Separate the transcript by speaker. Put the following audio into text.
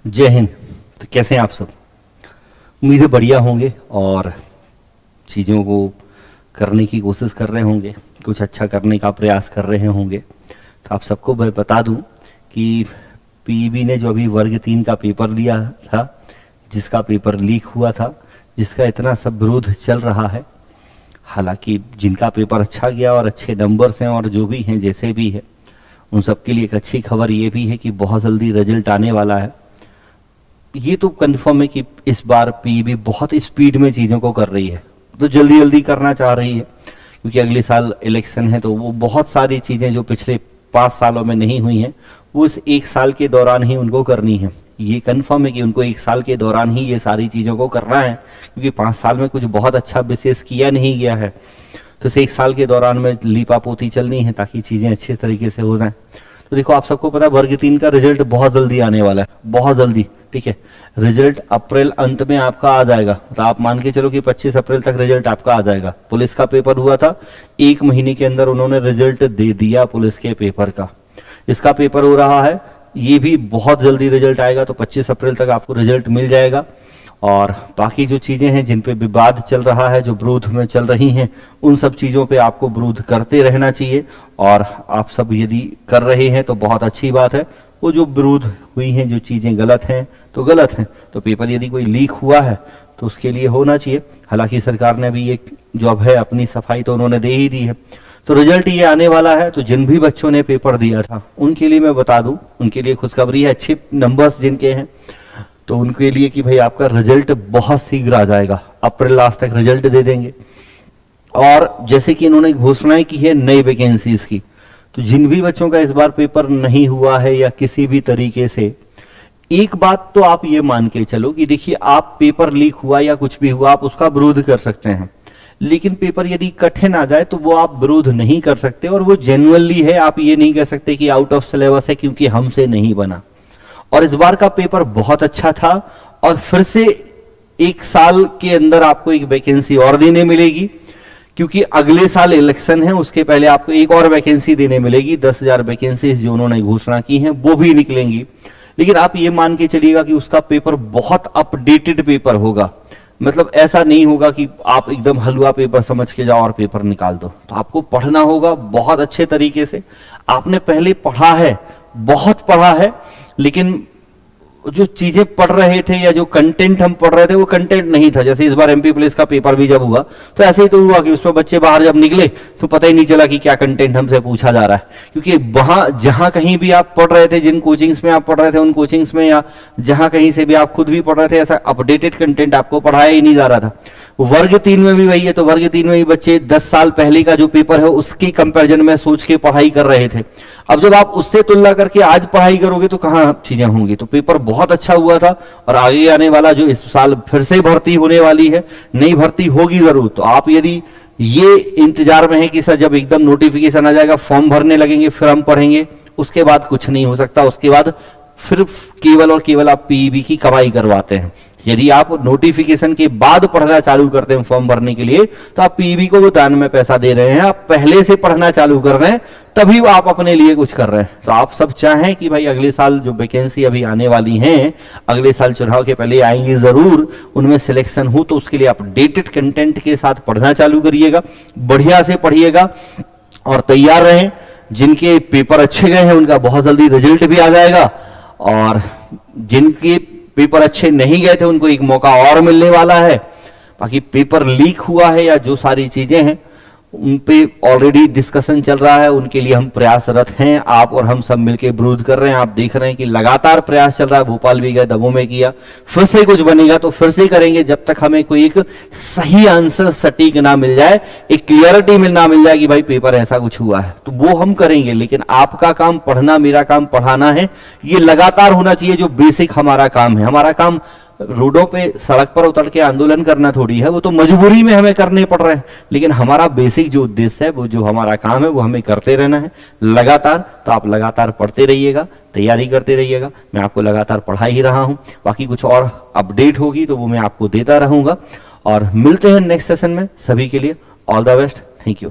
Speaker 1: जय हिंद। तो कैसे हैं आप सब? उम्मीद है बढ़िया होंगे और चीज़ों को करने की कोशिश कर रहे होंगे, कुछ अच्छा करने का प्रयास कर रहे होंगे। तो आप सबको मैं बता दूं कि पीईबी ने जो अभी वर्ग 3 का पेपर लिया था, जिसका पेपर लीक हुआ था, जिसका इतना सब विरोध चल रहा है, हालांकि जिनका पेपर अच्छा गया और अच्छे नंबर्स हैं और जो भी हैं जैसे भी है, उन सब के लिए एक अच्छी खबर ये भी है कि बहुत जल्दी रिजल्ट आने वाला है। ये तो कंफर्म है कि इस बार पीईबी बहुत स्पीड में चीज़ों को कर रही है, तो जल्दी जल्दी करना चाह रही है, क्योंकि अगले साल इलेक्शन है। तो वो बहुत सारी चीज़ें जो पिछले 5 सालों में नहीं हुई हैं, वो इस 1 साल के दौरान ही उनको करनी है। ये कंफर्म है कि उनको 1 साल के दौरान ही ये सारी चीज़ों को करना है, क्योंकि 5 साल में कुछ बहुत अच्छा विशेष किया नहीं गया है। तो इस 1 साल के दौरान में लीपापोती चलनी है ताकि चीज़ें अच्छे तरीके से हो जाएं। तो देखो, आप सबको पता है वर्ग 3 का रिजल्ट बहुत जल्दी आने वाला है, बहुत जल्दी। ठीक है, रिजल्ट अप्रैल अंत में आपका आ जाएगा। तो आप मान के चलो कि 25 अप्रैल तक रिजल्ट आपका आ जाएगा। पुलिस का पेपर हुआ था, 1 महीने के अंदर उन्होंने रिजल्ट दे दिया पुलिस के पेपर का। इसका पेपर हो रहा है, ये भी बहुत जल्दी रिजल्ट आएगा। तो 25 अप्रैल तक आपको रिजल्ट मिल जाएगा। और बाकी जो चीज़ें हैं जिन पे विवाद चल रहा है, जो विरोध में चल रही हैं, उन सब चीज़ों पे आपको विरोध करते रहना चाहिए। और आप सब यदि कर रहे हैं तो बहुत अच्छी बात है। वो जो विरोध हुई हैं, जो चीज़ें गलत हैं तो गलत हैं। तो पेपर यदि कोई लीक हुआ है तो उसके लिए होना चाहिए। हालांकि सरकार ने भी एक जॉब है, अपनी सफाई तो उन्होंने दे ही दी है। तो रिजल्ट ये आने वाला है। तो जिन भी बच्चों ने पेपर दिया था उनके लिए मैं बता दूं, उनके लिए खुशखबरी है। अच्छे नंबर्स जिनके हैं तो उनके लिए कि भाई आपका रिजल्ट बहुत शीघ्र आ जाएगा, अप्रैल लास्ट तक रिजल्ट दे देंगे। और जैसे कि इन्होंने घोषणाएं की है नई वैकेंसीज की, तो जिन भी बच्चों का इस बार पेपर नहीं हुआ है या किसी भी तरीके से, एक बात तो आप ये मान के चलो कि देखिए, आप पेपर लीक हुआ या कुछ भी हुआ, आप उसका विरोध कर सकते हैं, लेकिन पेपर यदि कठिन आ जाए तो वो आप विरोध नहीं कर सकते। और वो जेन्युइनली है, आप ये नहीं कह सकते कि आउट ऑफ सिलेबस है क्योंकि हमसे नहीं बना। और इस बार का पेपर बहुत अच्छा था और फिर से 1 साल के अंदर आपको एक वैकेंसी और देने मिलेगी, क्योंकि अगले साल इलेक्शन है, उसके पहले आपको एक और वैकेंसी देने मिलेगी। 10,000 वैकेंसी जो उन्होंने घोषणा की हैं वो भी निकलेंगी। लेकिन आप ये मान के चलिएगा कि उसका पेपर बहुत अपडेटेड पेपर होगा। मतलब ऐसा नहीं होगा कि आप एकदम हलवा पेपर समझ के जाओ और पेपर निकाल दो। तो आपको पढ़ना होगा बहुत अच्छे तरीके से। आपने पहले पढ़ा है, बहुत पढ़ा है, लेकिन जो चीजें पढ़ रहे थे या जो कंटेंट हम पढ़ रहे थे वो कंटेंट नहीं था। जैसे इस बार एमपी पुलिस का पेपर भी जब हुआ तो ऐसे ही तो हुआ कि उसमें बच्चे बाहर जब निकले तो पता ही नहीं चला कि क्या कंटेंट हमसे पूछा जा रहा है, क्योंकि वहां जहां कहीं भी आप पढ़ रहे थे, जिन कोचिंग्स में आप पढ़ रहे थे, उन कोचिंग्स में या जहां कहीं से भी आप खुद भी पढ़ रहे थे, ऐसा अपडेटेड कंटेंट आपको पढ़ाया ही नहीं जा रहा था। वर्ग 3 में भी वही है। तो वर्ग 3 में भी बच्चे 10 साल पहले का जो पेपर है उसके कंपैरिजन में सोच के पढ़ाई कर रहे थे। अब जब आप उससे तुलना करके आज पढ़ाई करोगे तो कहां चीजें होंगी। तो पेपर बहुत अच्छा हुआ था और आगे आने वाला जो इस साल फिर से भर्ती होने वाली है, नई भर्ती होगी जरूर। तो आप यदि ये इंतजार में है कि सर जब एकदम नोटिफिकेशन आ जाएगा, फॉर्म भरने लगेंगे, फिर हम पढ़ेंगे, उसके बाद कुछ नहीं हो सकता। उसके बाद फिर केवल और केवल आप पीईबी की कमाई करवाते हैं। यदि आप नोटिफिकेशन के बाद पढ़ना चालू करते हैं फॉर्म भरने के लिए, तो आप पीईबी को दान में पैसा दे रहे हैं। आप पहले से पढ़ना चालू कर रहे हैं, तभी आप अपने लिए कुछ कर रहे हैं। तो आप सब चाहें कि भाई अगले साल जो वैकेंसी अभी आने वाली हैं, अगले साल चुनाव के पहले आएंगी जरूर, उनमें सिलेक्शन हो तो उसके लिए अपडेटेड कंटेंट के साथ पढ़ना चालू करिएगा, बढ़िया से पढ़िएगा और तैयार रहें। जिनके पेपर अच्छे गए हैं उनका बहुत जल्दी रिजल्ट भी आ जाएगा, और जिनके पेपर अच्छे नहीं गए थे उनको एक मौका और मिलने वाला है। बाकी पेपर लीक हुआ है या जो सारी चीजें हैं उन पे ऑलरेडी डिस्कशन चल रहा है, उनके लिए हम प्रयासरत हैं। आप और हम सब मिलकर विरोध कर रहे हैं। आप देख रहे हैं कि लगातार प्रयास चल रहा है। भोपाल भी गए, दमोह में किया, फिर से कुछ बनेगा तो फिर से करेंगे, जब तक हमें कोई एक सही आंसर सटीक ना मिल जाए, एक क्लियरिटी ना मिल जाए कि भाई पेपर ऐसा कुछ हुआ है, तो वो हम करेंगे। लेकिन आपका काम पढ़ना, मेरा काम पढ़ाना है। ये लगातार होना चाहिए, जो बेसिक हमारा काम है। हमारा काम रोडों पे, सड़क पर उतर के आंदोलन करना थोड़ी है, वो तो मजबूरी में हमें करने पड़ रहे हैं। लेकिन हमारा बेसिक जो उद्देश्य है, वो जो हमारा काम है, वो हमें करते रहना है लगातार। तो आप लगातार पढ़ते रहिएगा, तैयारी करते रहिएगा। मैं आपको लगातार पढ़ा ही रहा हूं। बाकी कुछ और अपडेट होगी तो वो मैं आपको देता रहूंगा। और मिलते हैं नेक्स्ट सेशन में। सभी के लिए all the best. Thank you.